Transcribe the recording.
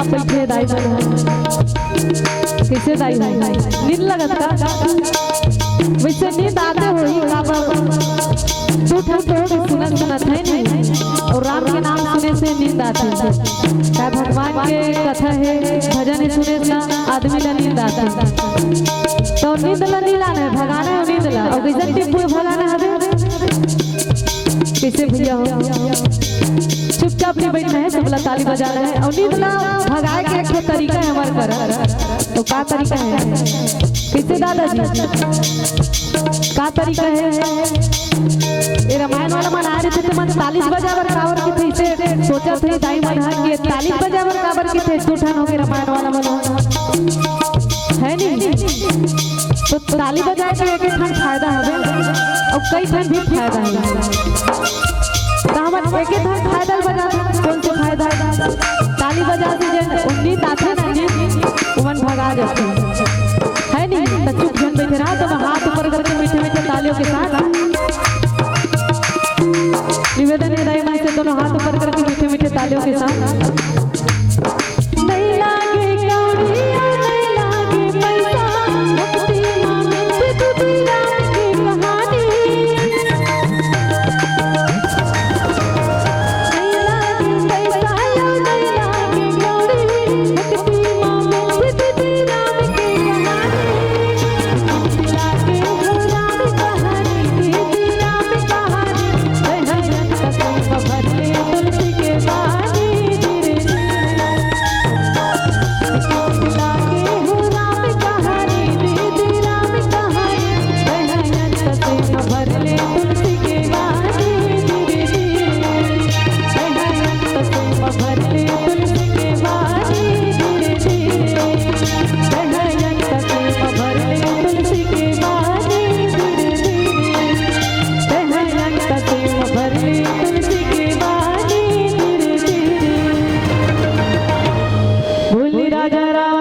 चुपचाप बैठे दाई कैसे दाई नींद लगत का वैसे नींद आते हुई तू ठक सुनत सुनत है नहीं और राम के नाम सुने से नींद आती है। क्या भगवान के कथा है भजन सुने से आदमी ला नींद आती है। तो नींद ला नहीं लाना है भगाना है नींद ला और कैसे टिप्पू भगाना है कैसे भैया हो चुपचाप नहीं बैठना है सबला ताली बजाना है और नींद ला भगाए के एक तरीका है हमारे पर। तो का तरीका है कैसे दादाजी का तरीका है ये रामायण वाला मन आ रहे थे मन 40 बजावर कावर के थे इसे सोचा थे दाई मन कि 40 बजावर कावर के थे टूटन हो गए रामायण वाला मन है नहीं तो ताली बजा के एक ठन फायदा है और कई ठन भी फायदा है। तो हम एक ठन फायदा बजा कौन से फायदा ताली बजा से जे नींद आते ना नींद मन भगा जाते है नहीं। तो चुप जन बैठे रहा तो हाथ ऊपर करके मीठे मीठे तालियों के साथ निवेदन है दाई मां से दोनों हाथ ऊपर करके मीठे मीठे तालियों के साथ नहीं लागे कौड़िया नहीं लागे पैसा मुक्ति मां में तू राम की कहानी नहीं लागे पैसा नहीं लागे कौड़ी मुक्ति मां में तू राम की कहानी लागे राम कहानी राम कहानी भरले तुलसी के बानी धीरे लागे हो राम कहानी दीदी राम कहानी भरले तुलसी के बानी धीरे भरले तुलसी के बानी धीरे भरले तुलसी के बानी भरले तुलसी के बानी धीरे धीरे बोल राजा राम